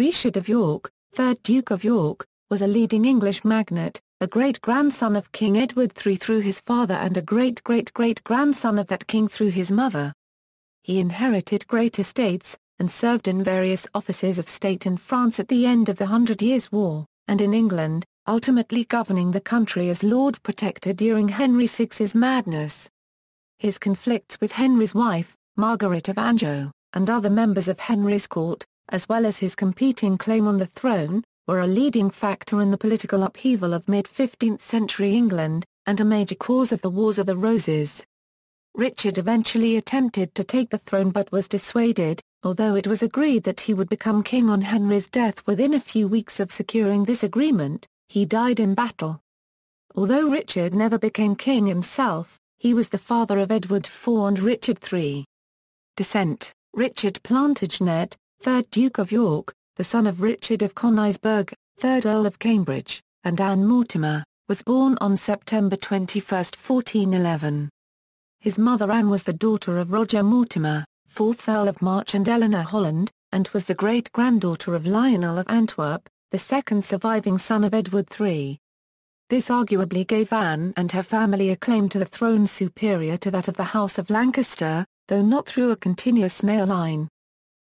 Richard of York, 3rd Duke of York, was a leading English magnate, a great-grandson of King Edward III through his father and a great-great-great-grandson of that king through his mother. He inherited great estates, and served in various offices of state in France at the end of the 100 Years' War, and in England, ultimately governing the country as Lord Protector during Henry VI's madness. His conflicts with Henry's wife, Margaret of Anjou, and other members of Henry's court, as well as his competing claim on the throne, were a leading factor in the political upheaval of mid-15th-century England, and a major cause of the Wars of the Roses. Richard eventually attempted to take the throne but was dissuaded, although it was agreed that he would become king on Henry's death. Within a few weeks of securing this agreement, he died in battle. Although Richard never became king himself, he was the father of Edward IV and Richard III. Descent: Richard Plantagenet, 3rd Duke of York, the son of Richard of Conisburg, 3rd Earl of Cambridge, and Anne Mortimer, was born on September 21, 1411. His mother Anne was the daughter of Roger Mortimer, 4th Earl of March and Eleanor Holland, and was the great-granddaughter of Lionel of Antwerp, the second surviving son of Edward III. This arguably gave Anne and her family a claim to the throne superior to that of the House of Lancaster, though not through a continuous male line.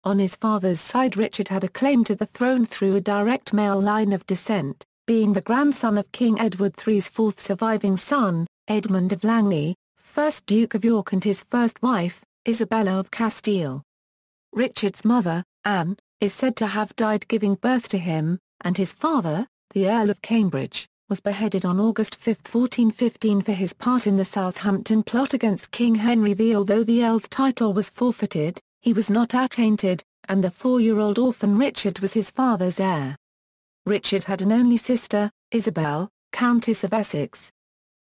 On his father's side, Richard had a claim to the throne through a direct male line of descent, being the grandson of King Edward III's fourth surviving son, Edmund of Langley, 1st Duke of York, and his first wife, Isabella of Castile. Richard's mother, Anne, is said to have died giving birth to him, and his father, the Earl of Cambridge, was beheaded on August 5, 1415 for his part in the Southampton plot against King Henry V. Although the Earl's title was forfeited, he was not attainted, and the 4-year-old orphan Richard was his father's heir. Richard had an only sister, Isabel, Countess of Essex.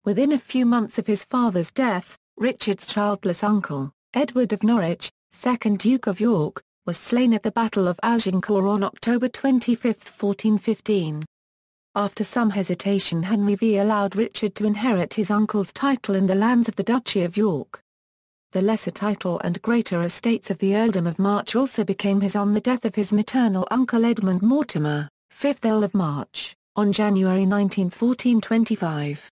Within a few months of his father's death, Richard's childless uncle, Edward of Norwich, 2nd Duke of York, was slain at the Battle of Agincourt on October 25, 1415. After some hesitation, Henry V allowed Richard to inherit his uncle's title in the lands of the Duchy of York. The lesser title and greater estates of the Earldom of March also became his on the death of his maternal uncle Edmund Mortimer, 5th Earl of March, on January 19, 1425.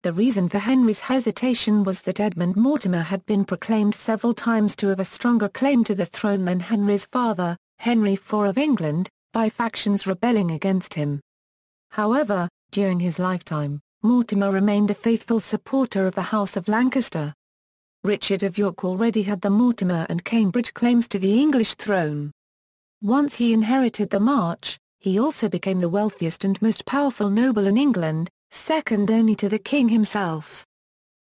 The reason for Henry's hesitation was that Edmund Mortimer had been proclaimed several times to have a stronger claim to the throne than Henry's father, Henry IV of England, by factions rebelling against him. However, during his lifetime, Mortimer remained a faithful supporter of the House of Lancaster. Richard of York already had the Mortimer and Cambridge claims to the English throne. Once he inherited the March, he also became the wealthiest and most powerful noble in England, second only to the king himself.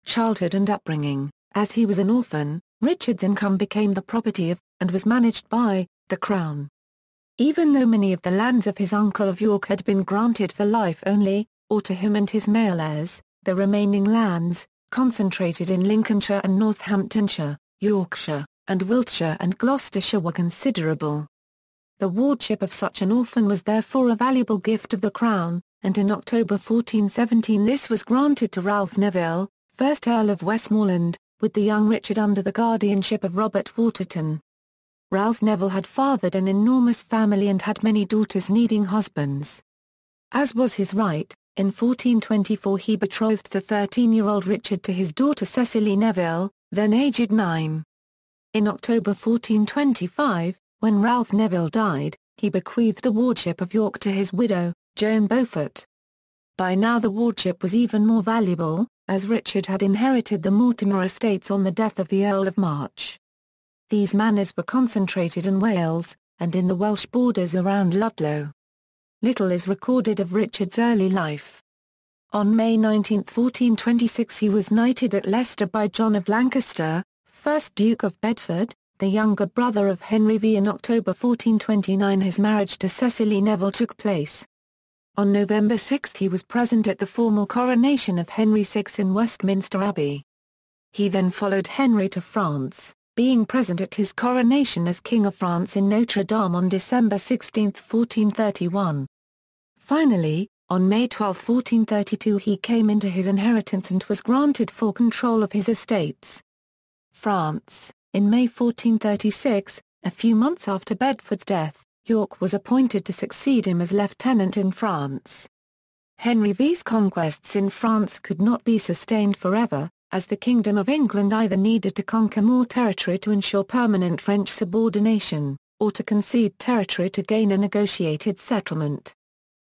Childhood and upbringing: as he was an orphan, Richard's income became the property of, and was managed by, the Crown. Even though many of the lands of his uncle of York had been granted for life only, or to him and his male heirs, the remaining lands, concentrated in Lincolnshire and Northamptonshire, Yorkshire, and Wiltshire and Gloucestershire, were considerable. The wardship of such an orphan was therefore a valuable gift of the Crown, and in October 1417 this was granted to Ralph Neville, 1st Earl of Westmoreland, with the young Richard under the guardianship of Robert Waterton. Ralph Neville had fathered an enormous family and had many daughters needing husbands. As was his right, in 1424 he betrothed the 13-year-old Richard to his daughter Cecily Neville, then aged 9. In October 1425, when Ralph Neville died, he bequeathed the wardship of York to his widow, Joan Beaufort. By now the wardship was even more valuable, as Richard had inherited the Mortimer estates on the death of the Earl of March. These manors were concentrated in Wales, and in the Welsh borders around Ludlow. Little is recorded of Richard's early life. On May 19, 1426 he was knighted at Leicester by John of Lancaster, 1st Duke of Bedford, the younger brother of Henry V. In October 1429 his marriage to Cecily Neville took place. On November 6 he was present at the formal coronation of Henry VI in Westminster Abbey. He then followed Henry to France, being present at his coronation as King of France in Notre Dame on December 16, 1431. Finally, on May 12, 1432 he came into his inheritance and was granted full control of his estates. France: in May 1436, a few months after Bedford's death, York was appointed to succeed him as lieutenant in France. Henry V's conquests in France could not be sustained forever, as the Kingdom of England either needed to conquer more territory to ensure permanent French subordination, or to concede territory to gain a negotiated settlement.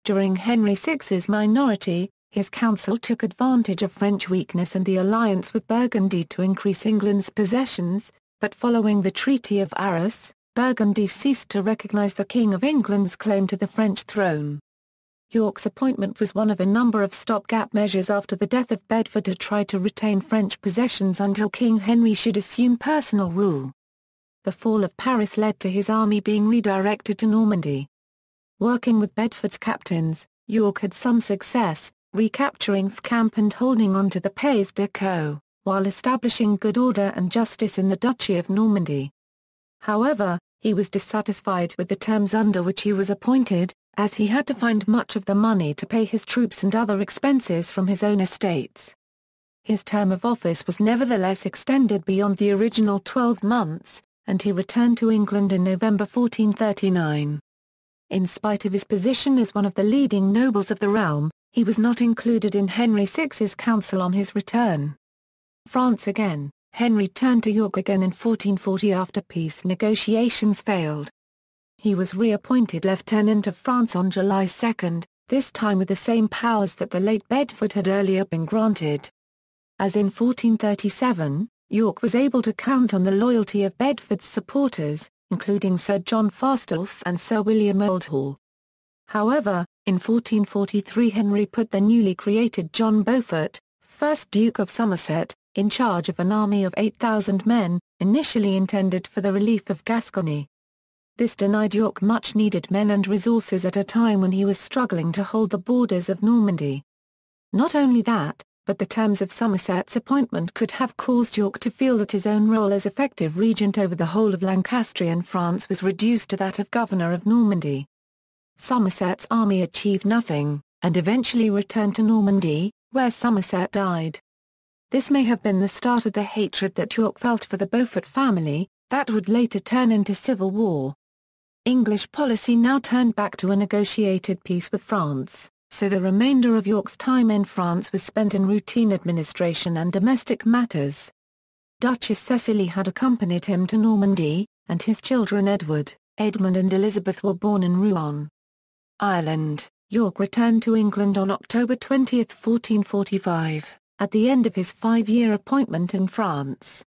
During Henry VI's minority, his council took advantage of French weakness and the alliance with Burgundy to increase England's possessions, but following the Treaty of Arras, Burgundy ceased to recognise the King of England's claim to the French throne. York's appointment was one of a number of stopgap measures after the death of Bedford to try to retain French possessions until King Henry should assume personal rule. The fall of Paris led to his army being redirected to Normandy. Working with Bedford's captains, York had some success, recapturing Fcamp and holding on to the Pays de Caux, while establishing good order and justice in the Duchy of Normandy. However, he was dissatisfied with the terms under which he was appointed, as he had to find much of the money to pay his troops and other expenses from his own estates. His term of office was nevertheless extended beyond the original 12 months, and he returned to England in November 1439. In spite of his position as one of the leading nobles of the realm, he was not included in Henry VI's council on his return. France again. Henry turned to York again in 1440 after peace negotiations failed. He was reappointed Lieutenant of France on July 2, this time with the same powers that the late Bedford had earlier been granted. As in 1437, York was able to count on the loyalty of Bedford's supporters, including Sir John Fastolf and Sir William Oldhall. However, in 1443 Henry put the newly created John Beaufort, 1st Duke of Somerset, in charge of an army of 8,000 men, initially intended for the relief of Gascony. This denied York much-needed men and resources at a time when he was struggling to hold the borders of Normandy. Not only that, but the terms of Somerset's appointment could have caused York to feel that his own role as effective regent over the whole of Lancastrian France was reduced to that of governor of Normandy. Somerset's army achieved nothing, and eventually returned to Normandy, where Somerset died. This may have been the start of the hatred that York felt for the Beaufort family, that would later turn into civil war. English policy now turned back to a negotiated peace with France, so the remainder of York's time in France was spent in routine administration and domestic matters. Duchess Cecily had accompanied him to Normandy, and his children Edward, Edmund and Elizabeth were born in Rouen. Ireland. York returned to England on October 20, 1445. At the end of his 5-year appointment in France.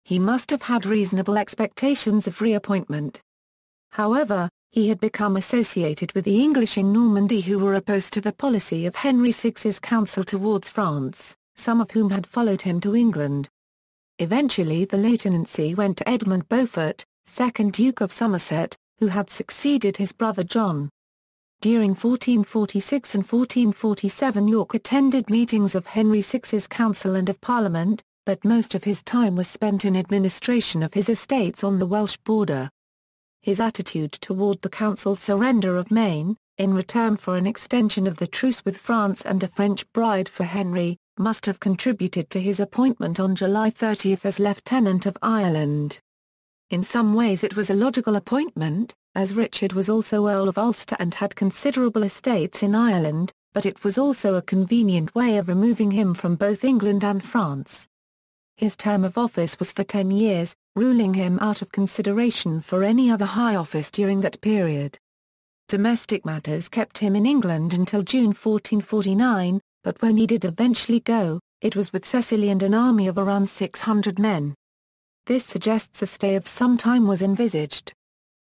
He must have had reasonable expectations of reappointment. However, he had become associated with the English in Normandy who were opposed to the policy of Henry VI's council towards France, some of whom had followed him to England. Eventually the lieutenancy went to Edmund Beaufort, 2nd Duke of Somerset, who had succeeded his brother John. During 1446 and 1447 York attended meetings of Henry VI's council and of Parliament, but most of his time was spent in administration of his estates on the Welsh border. His attitude toward the council's surrender of Maine, in return for an extension of the truce with France and a French bride for Henry, must have contributed to his appointment on July 30 as Lieutenant of Ireland. In some ways it was a logical appointment, as Richard was also Earl of Ulster and had considerable estates in Ireland, but it was also a convenient way of removing him from both England and France. His term of office was for 10 years, ruling him out of consideration for any other high office during that period. Domestic matters kept him in England until June 1449, but when he did eventually go, it was with Cecily and an army of around 600 men. This suggests a stay of some time was envisaged.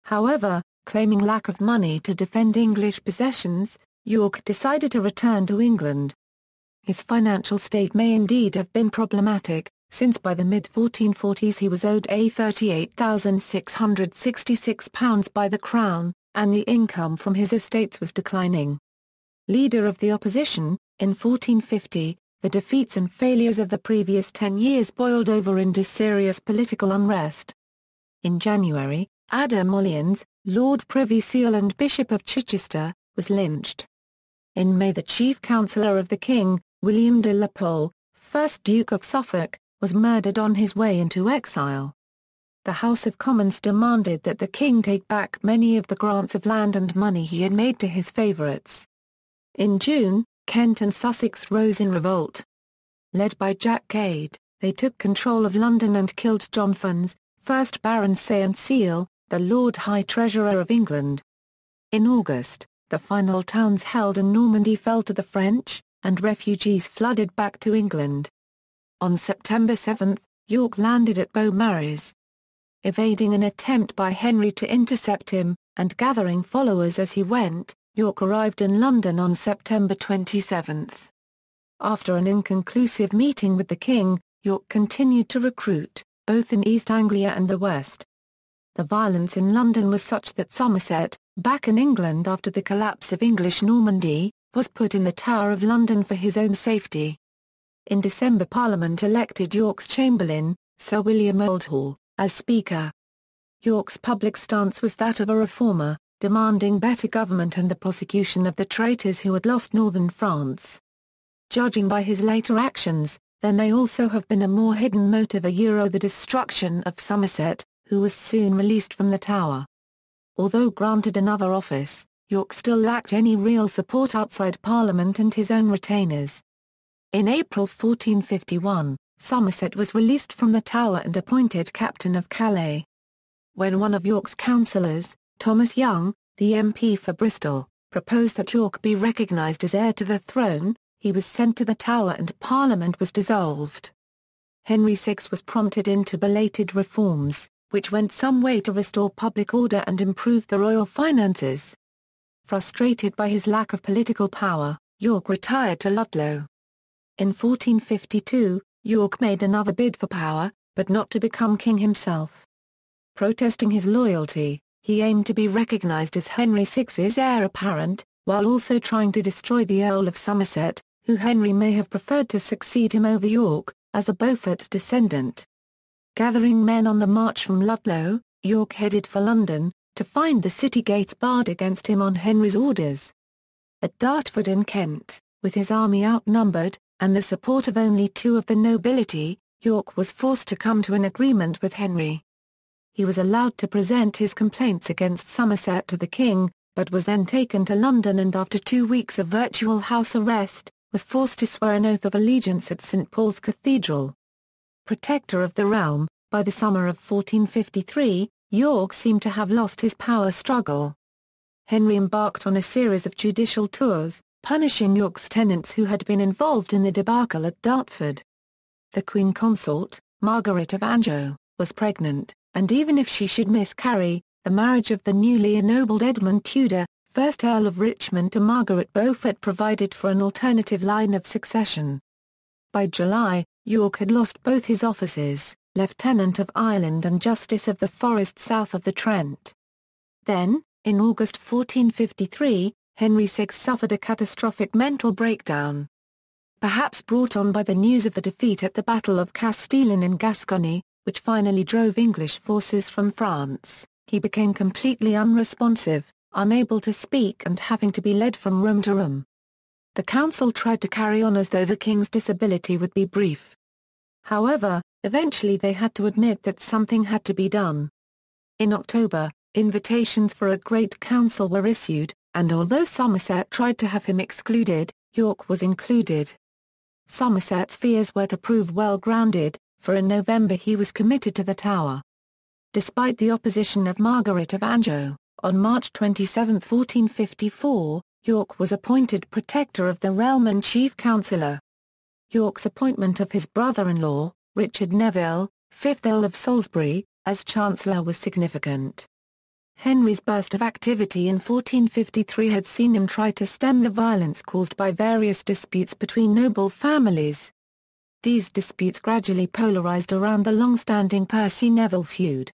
However, claiming lack of money to defend English possessions, York decided to return to England. His financial state may indeed have been problematic, since by the mid-1440s he was owed £38,666 by the Crown, and the income from his estates was declining. Leader of the opposition, in 1450, the defeats and failures of the previous 10 years boiled over into serious political unrest. In January, Adam Mollyens, Lord Privy Seal and Bishop of Chichester, was lynched. In May the chief counsellor of the king, William de la Pole, 1st Duke of Suffolk, was murdered on his way into exile. the House of Commons demanded that the king take back many of the grants of land and money he had made to his favourites. In June, Kent and Sussex rose in revolt. Led by Jack Cade, they took control of London and killed John Fons, 1st Baron Say and Seal, the Lord High Treasurer of England. In August, the final towns held in Normandy fell to the French, and refugees flooded back to England. On September 7, York landed at Beaumaris. Evading an attempt by Henry to intercept him, and gathering followers as he went, York arrived in London on September 27. After an inconclusive meeting with the king, York continued to recruit, both in East Anglia and the West. The violence in London was such that Somerset, back in England after the collapse of English Normandy, was put in the Tower of London for his own safety. In December Parliament elected York's Chamberlain, Sir William Oldhall, as Speaker. York's public stance was that of a reformer, demanding better government and the prosecution of the traitors who had lost northern France. Judging by his later actions, there may also have been a more hidden motive, the destruction of Somerset, who was soon released from the Tower. Although granted another office, York still lacked any real support outside Parliament and his own retainers. In April 1451, Somerset was released from the Tower and appointed Captain of Calais. When one of York's councillors, Thomas Young, the MP for Bristol, proposed that York be recognised as heir to the throne, he was sent to the Tower and Parliament was dissolved. Henry VI was prompted into belated reforms, which went some way to restore public order and improve the royal finances. Frustrated by his lack of political power, York retired to Ludlow. In 1452, York made another bid for power, but not to become king himself. Protesting his loyalty, he aimed to be recognised as Henry VI's heir apparent, while also trying to destroy the Earl of Somerset, who Henry may have preferred to succeed him over York, as a Beaufort descendant. Gathering men on the march from Ludlow, York headed for London, to find the city gates barred against him on Henry's orders. At Dartford in Kent, with his army outnumbered, and the support of only 2 of the nobility, York was forced to come to an agreement with Henry. He was allowed to present his complaints against Somerset to the king, but was then taken to London and after 2 weeks of virtual house arrest, was forced to swear an oath of allegiance at St. Paul's Cathedral. Protector of the realm, by the summer of 1453, York seemed to have lost his power struggle. Henry embarked on a series of judicial tours, punishing York's tenants who had been involved in the debacle at Dartford. The Queen Consort, Margaret of Anjou, was pregnant, and even if she should miscarry, the marriage of the newly ennobled Edmund Tudor, 1st Earl of Richmond to Margaret Beaufort provided for an alternative line of succession. By July, York had lost both his offices, Lieutenant of Ireland and Justice of the Forest south of the Trent. Then, in August 1453, Henry VI suffered a catastrophic mental breakdown. Perhaps brought on by the news of the defeat at the Battle of Castillon in Gascony, which finally drove English forces from France, he became completely unresponsive, unable to speak and having to be led from room to room. The council tried to carry on as though the king's disability would be brief. However, eventually they had to admit that something had to be done. In October, invitations for a Great Council were issued, and although Somerset tried to have him excluded, York was included. Somerset's fears were to prove well-grounded, for in November he was committed to the Tower. Despite the opposition of Margaret of Anjou, on March 27, 1454, York was appointed Protector of the Realm and Chief Counsellor. York's appointment of his brother-in-law, Richard Neville, 5th Earl of Salisbury, as Chancellor was significant. Henry's burst of activity in 1453 had seen him try to stem the violence caused by various disputes between noble families. These disputes gradually polarized around the long-standing Percy Neville feud.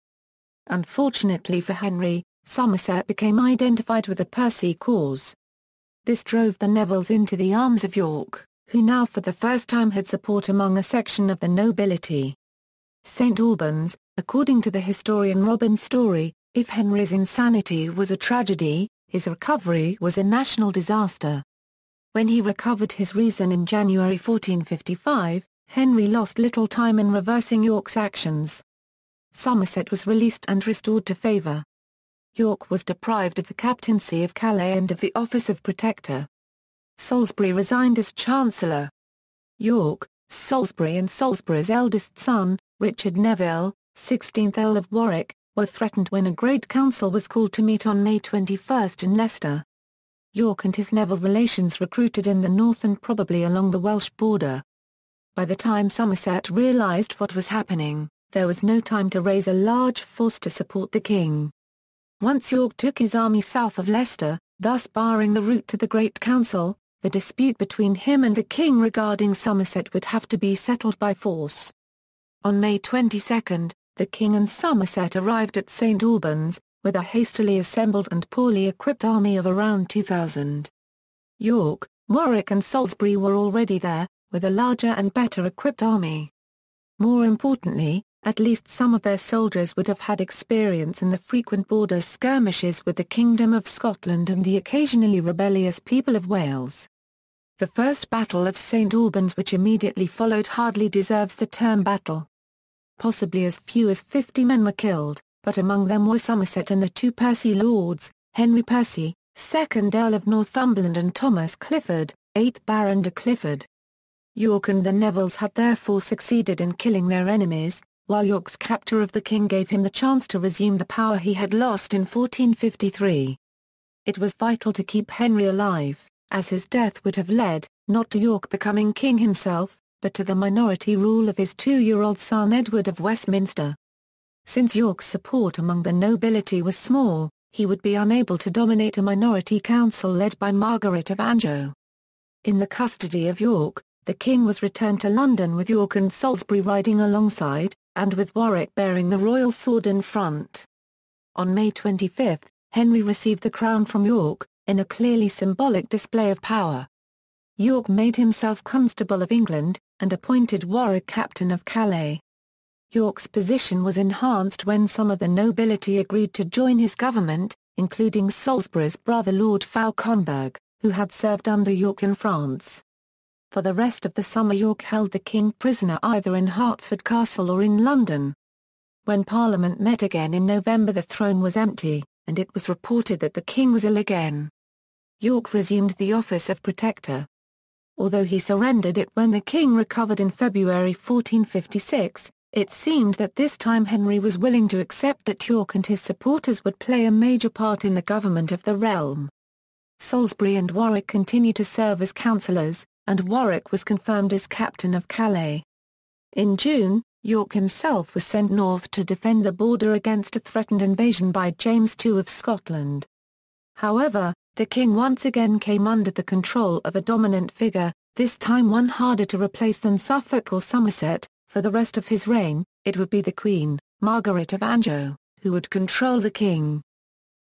Unfortunately for Henry, Somerset became identified with the Percy cause. This drove the Nevilles into the arms of York, who now for the first time had support among a section of the nobility. St. Albans, according to the historian Robin Story, if Henry's insanity was a tragedy, his recovery was a national disaster. When he recovered his reason in January 1455, Henry lost little time in reversing York's actions. Somerset was released and restored to favour. York was deprived of the captaincy of Calais and of the office of Protector. Salisbury resigned as Chancellor. York, Salisbury and Salisbury's eldest son, Richard Neville, 16th Earl of Warwick, were threatened when a Great Council was called to meet on May 21 in Leicester. York and his Neville relations recruited in the north and probably along the Welsh border. By the time Somerset realised what was happening, there was no time to raise a large force to support the king. Once York took his army south of Leicester, thus barring the route to the Great Council, the dispute between him and the king regarding Somerset would have to be settled by force. On May 22, the king and Somerset arrived at St Albans, with a hastily assembled and poorly equipped army of around 2,000. York, Warwick and Salisbury were already there, with a larger and better equipped army. More importantly, at least some of their soldiers would have had experience in the frequent border skirmishes with the Kingdom of Scotland and the occasionally rebellious people of Wales. The First Battle of St Albans, which immediately followed, hardly deserves the term battle. Possibly as few as 50 men were killed, but among them were Somerset and the two Percy lords, Henry Percy, 2nd Earl of Northumberland, and Thomas Clifford, 8th Baron de Clifford. York and the Nevilles had therefore succeeded in killing their enemies, while York's capture of the king gave him the chance to resume the power he had lost in 1453. It was vital to keep Henry alive, as his death would have led, not to York becoming king himself, but to the minority rule of his 2-year-old son Edward of Westminster. Since York's support among the nobility was small, he would be unable to dominate a minority council led by Margaret of Anjou. In the custody of York, the king was returned to London with York and Salisbury riding alongside, and with Warwick bearing the royal sword in front. On May 25, Henry received the crown from York, in a clearly symbolic display of power. York made himself Constable of England, and appointed Warwick Captain of Calais. York's position was enhanced when some of the nobility agreed to join his government, including Salisbury's brother Lord Fauconberg, who had served under York in France. For the rest of the summer York held the king prisoner either in Hertford Castle or in London. When Parliament met again in November, the throne was empty, and it was reported that the king was ill again. York resumed the office of Protector. Although he surrendered it when the king recovered in February 1456, it seemed that this time Henry was willing to accept that York and his supporters would play a major part in the government of the realm. Salisbury and Warwick continued to serve as councillors, and Warwick was confirmed as captain of Calais. In June, York himself was sent north to defend the border against a threatened invasion by James II of Scotland. However, the king once again came under the control of a dominant figure, this time one harder to replace than Suffolk or Somerset. For the rest of his reign, it would be the Queen, Margaret of Anjou, who would control the king.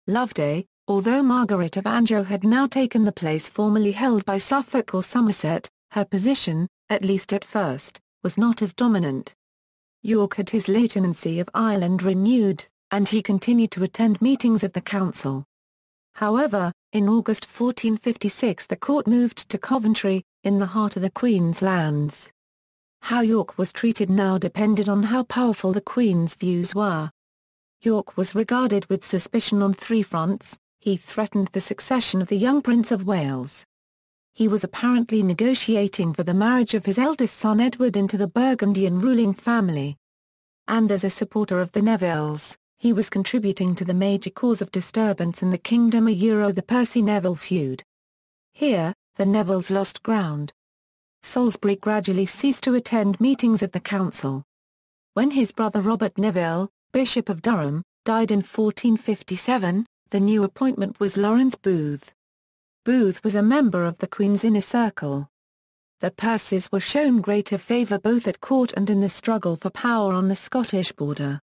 Loveday, although Margaret of Anjou had now taken the place formerly held by Suffolk or Somerset, her position, at least at first, was not as dominant. York had his lieutenancy of Ireland renewed, and he continued to attend meetings of the council. However, in August 1456 the court moved to Coventry, in the heart of the Queen's lands. How York was treated now depended on how powerful the Queen's views were. York was regarded with suspicion on three fronts. He threatened the succession of the young Prince of Wales. He was apparently negotiating for the marriage of his eldest son Edward into the Burgundian ruling family. And as a supporter of the Nevilles, he was contributing to the major cause of disturbance in the kingdom, the Percy-Neville feud. Here, the Nevilles lost ground. Salisbury gradually ceased to attend meetings of the council. When his brother Robert Neville, Bishop of Durham, died in 1457, the new appointment was Lawrence Booth. Booth was a member of the Queen's inner circle. The Percys were shown greater favour both at court and in the struggle for power on the Scottish border.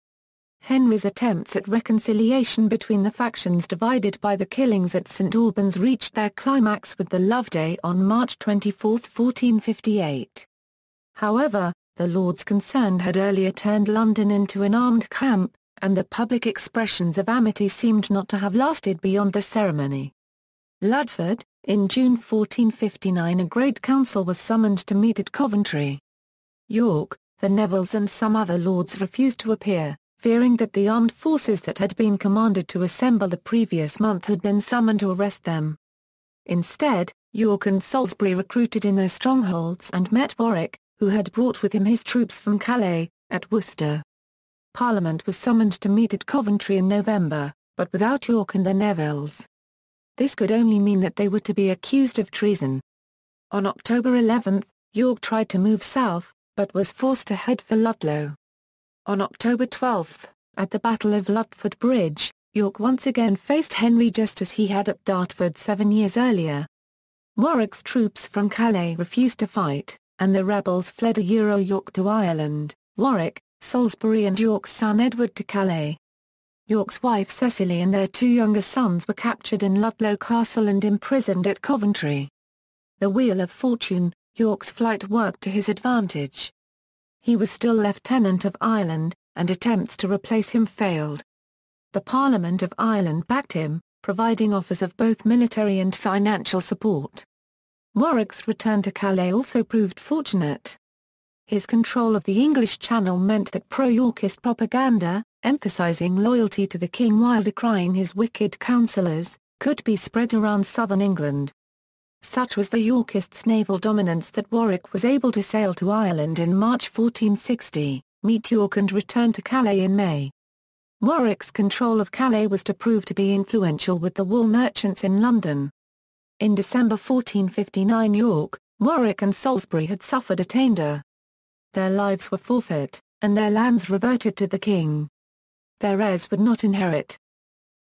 Henry's attempts at reconciliation between the factions divided by the killings at St Albans reached their climax with the Loveday on March 24, 1458. However, the lords concerned had earlier turned London into an armed camp, and the public expressions of amity seemed not to have lasted beyond the ceremony. Ludford, in June 1459, a great council was summoned to meet at Coventry. York, the Nevilles and some other lords refused to appear, fearing that the armed forces that had been commanded to assemble the previous month had been summoned to arrest them. Instead, York and Salisbury recruited in their strongholds and met Warwick, who had brought with him his troops from Calais, at Worcester. Parliament was summoned to meet at Coventry in November, but without York and the Nevilles. This could only mean that they were to be accused of treason. On October 11, York tried to move south, but was forced to head for Ludlow. On October 12, at the Battle of Ludford Bridge, York once again faced Henry just as he had at Dartford 7 years earlier. Warwick's troops from Calais refused to fight, and the rebels fled York to Ireland, Warwick, Salisbury and York's son Edward to Calais. York's wife Cecily and their 2 younger sons were captured in Ludlow Castle and imprisoned at Coventry. The Wheel of Fortune, York's flight worked to his advantage. He was still Lieutenant of Ireland, and attempts to replace him failed. The Parliament of Ireland backed him, providing offers of both military and financial support. Warwick's return to Calais also proved fortunate. His control of the English Channel meant that pro-Yorkist propaganda, emphasizing loyalty to the king while decrying his wicked counsellors, could be spread around southern England. Such was the Yorkists' naval dominance that Warwick was able to sail to Ireland in March 1460, meet York and return to Calais in May. Warwick's control of Calais was to prove to be influential with the wool merchants in London. In December 1459 York, Warwick and Salisbury had suffered attainder. Their lives were forfeit, and their lands reverted to the king. Their heirs would not inherit.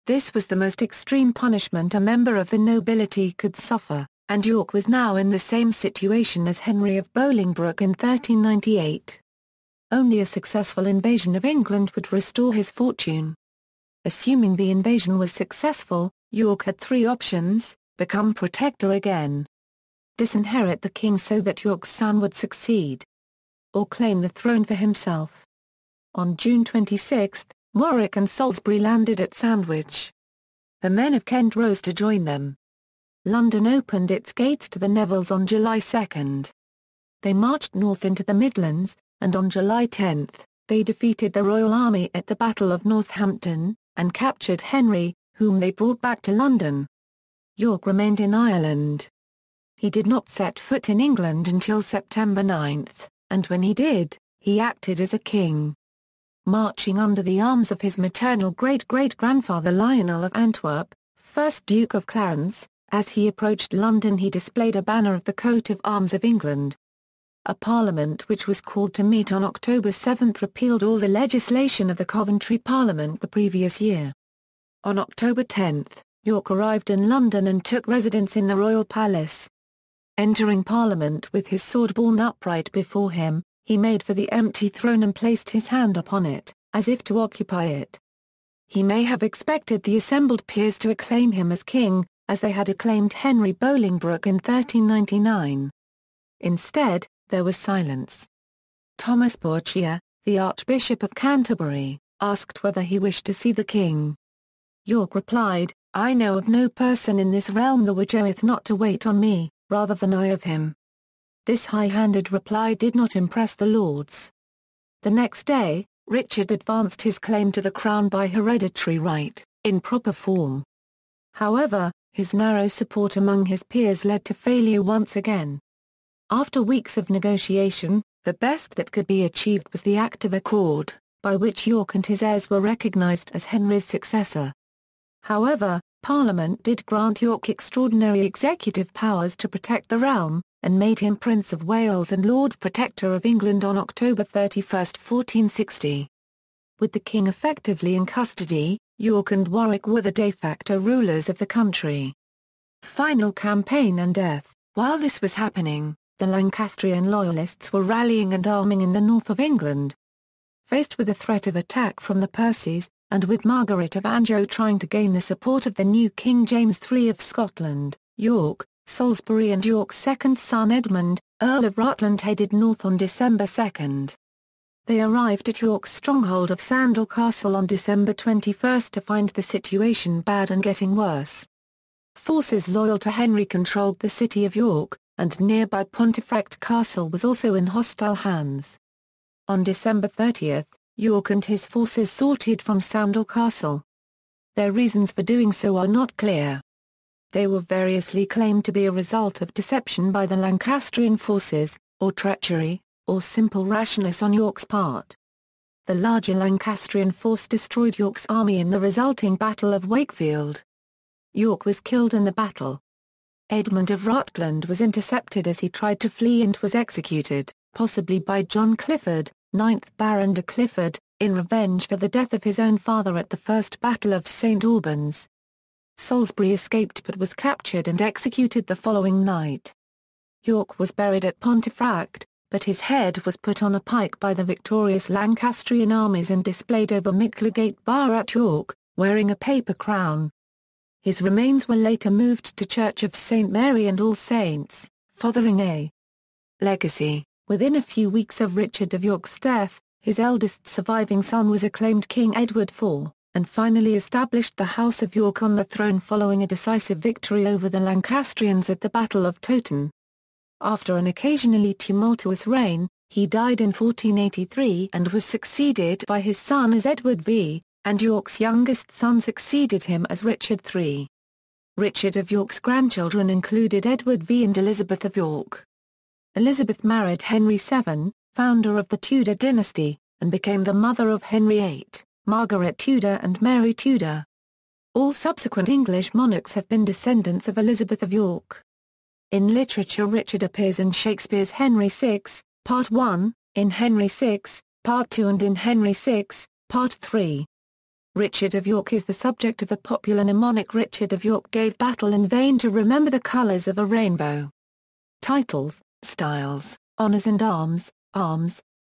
This was the most extreme punishment a member of the nobility could suffer, and York was now in the same situation as Henry of Bolingbroke in 1398. Only a successful invasion of England would restore his fortune. Assuming the invasion was successful, York had 3 options: become protector again, disinherit the king so that York's son would succeed, or claim the throne for himself. On June 26, Warwick and Salisbury landed at Sandwich. The men of Kent rose to join them. London opened its gates to the Nevilles on July 2. They marched north into the Midlands, and on July 10, they defeated the Royal Army at the Battle of Northampton, and captured Henry, whom they brought back to London. York remained in Ireland. He did not set foot in England until September 9, and when he did, he acted as a king. Marching under the arms of his maternal great-great-grandfather Lionel of Antwerp, 1st Duke of Clarence, as he approached London he displayed a banner of the coat of arms of England. A parliament which was called to meet on October 7 repealed all the legislation of the Coventry Parliament the previous year. On October 10, York arrived in London and took residence in the Royal Palace. Entering Parliament with his sword borne upright before him, he made for the empty throne and placed his hand upon it, as if to occupy it. He may have expected the assembled peers to acclaim him as king, as they had acclaimed Henry Bolingbroke in 1399. Instead, there was silence. Thomas Bourchier, the Archbishop of Canterbury, asked whether he wished to see the king. York replied, "I know of no person in this realm that wisheth not to wait on me, rather than I of him." This high-handed reply did not impress the Lords. The next day, Richard advanced his claim to the crown by hereditary right, in proper form. However, his narrow support among his peers led to failure once again. After weeks of negotiation, the best that could be achieved was the Act of Accord, by which York and his heirs were recognised as Henry's successor. However, Parliament did grant York extraordinary executive powers to protect the realm, and made him Prince of Wales and Lord Protector of England on October 31, 1460. With the king effectively in custody, York and Warwick were the de facto rulers of the country. Final campaign and death. While this was happening, the Lancastrian loyalists were rallying and arming in the north of England. Faced with the threat of attack from the Percys, and with Margaret of Anjou trying to gain the support of the new King James III of Scotland, York, Salisbury and York's second son Edmund, Earl of Rutland headed north on December 2. They arrived at York's stronghold of Sandal Castle on December 21 to find the situation bad and getting worse. Forces loyal to Henry controlled the city of York, and nearby Pontefract Castle was also in hostile hands. On December 30, York and his forces sorted from Sandal Castle. Their reasons for doing so are not clear. They were variously claimed to be a result of deception by the Lancastrian forces, or treachery, or simple rashness on York's part. The larger Lancastrian force destroyed York's army in the resulting Battle of Wakefield. York was killed in the battle. Edmund of Rutland was intercepted as he tried to flee and was executed, possibly by John Clifford, 9th Baron de Clifford, in revenge for the death of his own father at the First Battle of St. Albans. Salisbury escaped but was captured and executed the following night. York was buried at Pontefract, but his head was put on a pike by the victorious Lancastrian armies and displayed over Micklegate Bar at York, wearing a paper crown. His remains were later moved to Church of St. Mary and All Saints, Fotheringay. Legacy. Within a few weeks of Richard of York's death, his eldest surviving son was acclaimed King Edward IV, and finally established the House of York on the throne following a decisive victory over the Lancastrians at the Battle of Towton. After an occasionally tumultuous reign, he died in 1483 and was succeeded by his son as Edward V, and York's youngest son succeeded him as Richard III. Richard of York's grandchildren included Edward V and Elizabeth of York. Elizabeth married Henry VII, founder of the Tudor dynasty, and became the mother of Henry VIII, Margaret Tudor and Mary Tudor. All subsequent English monarchs have been descendants of Elizabeth of York. In literature, Richard appears in Shakespeare's Henry VI, Part 1, in Henry VI, Part 2 and in Henry VI, Part 3. Richard of York is the subject of the popular mnemonic Richard of York gave battle in vain to remember the colours of a rainbow. Titles, styles, honours and arms,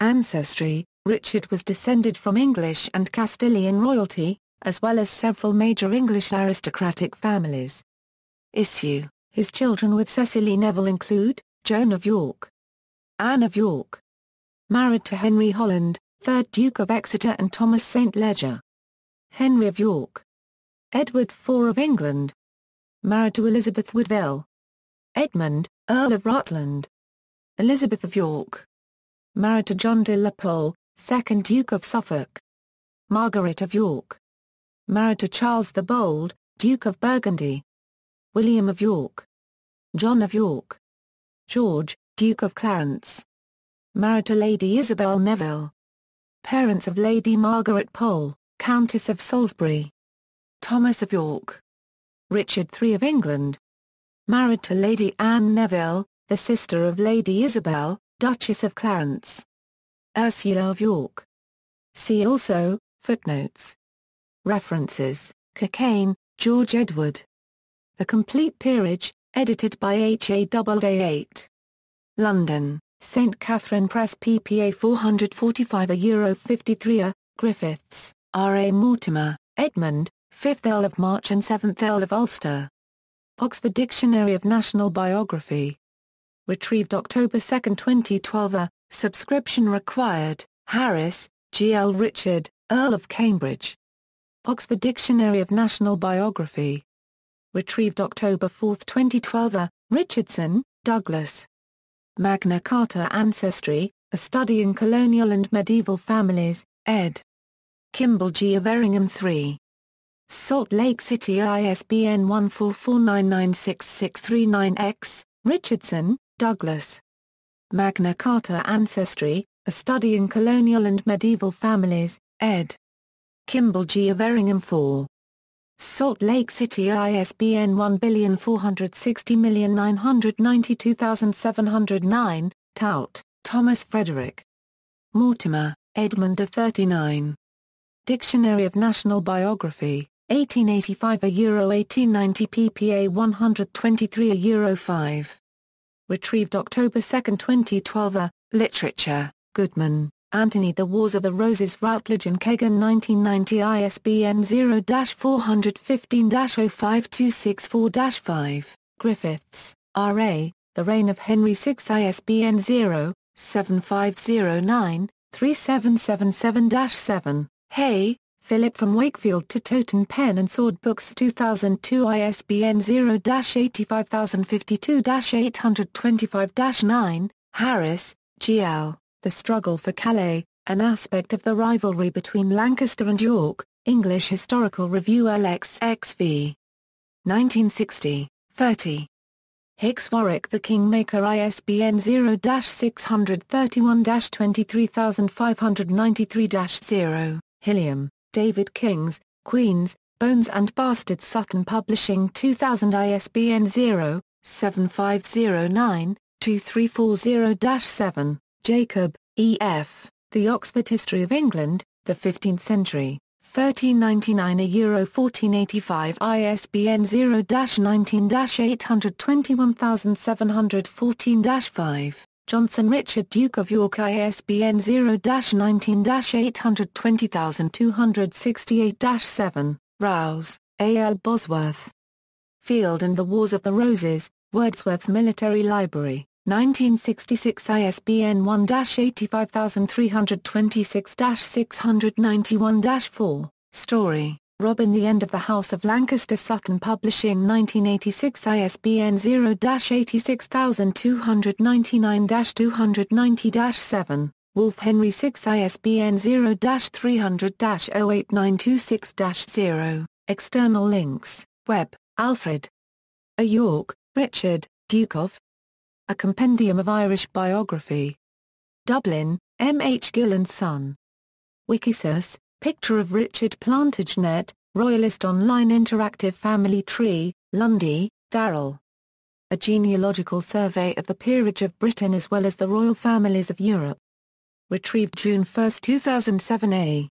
ancestry. Richard was descended from English and Castilian royalty, as well as several major English aristocratic families. Issue. His children with Cecily Neville include, Joan of York, Anne of York. Married to Henry Holland, 3rd Duke of Exeter and Thomas St. Leger. Henry of York. Edward IV of England. Married to Elizabeth Woodville. Edmund, Earl of Rutland. Elizabeth of York. Married to John de la Pole, 2nd Duke of Suffolk. Margaret of York. Married to Charles the Bold, Duke of Burgundy. William of York. John of York. George, Duke of Clarence. Married to Lady Isabel Neville. Parents of Lady Margaret Pole, Countess of Salisbury. Thomas of York. Richard III of England. Married to Lady Anne Neville, the sister of Lady Isabel, Duchess of Clarence. Ursula of York. See also, footnotes. References, Cockayne, George Edward. The Complete Peerage, edited by H.A. Doubleday 8. London, St. Catherine Press pp. 445 €53. Griffiths, R.A. Mortimer, Edmund, 5th Earl of March and 7th Earl of Ulster. Oxford Dictionary of National Biography. Retrieved October 2, 2012. Subscription required. Harris, G. L. Richard, Earl of Cambridge. Oxford Dictionary of National Biography. Retrieved October 4, 2012. Richardson, Douglas. Magna Carta Ancestry, A Study in Colonial and Medieval Families, ed. Kimball G. of Erringham 3. Salt Lake City ISBN 144996639-X, Richardson, Douglas. Magna Carta Ancestry, A Study in Colonial and Medieval Families, ed. Kimball G. of Erringham 4. Salt Lake City ISBN 14409922709, Tout, Thomas Frederick. Mortimer, Edmund de 39. Dictionary of National Biography, 1885 €1890 ppA 123 €5. Retrieved October 2, 2012. Literature, Goodman, Anthony. The Wars of the Roses. Routledge and Kagan 1990 ISBN 0-415-05264-5. Griffiths, R.A., The Reign of Henry VI ISBN 0-7509-3777-7. Hay, Philip. From Wakefield to Towton. Pen and Sword Books 2002 ISBN 0-85052-825-9. Harris, G.L., The Struggle for Calais, An aspect of the rivalry between Lancaster and York, English Historical Review LXXV. 1960, 30. Hicks Warwick the Kingmaker ISBN 0-631-23593-0. Hilliam, David Kings, Queens, Bones and Bastards Sutton Publishing 2000 ISBN 0-7509-2340-7. Jacob, E. F., The Oxford History of England, the 15th Century, 1399 €1485 ISBN 0-19-821,714-5. Johnson Richard Duke of York ISBN 0-19-820,268-7. Rouse, A. L. Bosworth. Field and the Wars of the Roses, Wordsworth Military Library, 1966 ISBN 1-85326-691-4. Story, Robin the End of the House of Lancaster Sutton Publishing 1986 ISBN 0-86299-290-7. Wolfe Henry 6 ISBN 0-300-08926-0. External links, Webb, Alfred. A. York, Richard, Duke of. A Compendium of Irish Biography. Dublin, M. H. Gill and Son. Wikisource, picture of Richard Plantagenet, Royalist Online Interactive Family Tree, Lundy, Darrell. A genealogical survey of the peerage of Britain as well as the royal families of Europe. Retrieved June 1, 2007 A.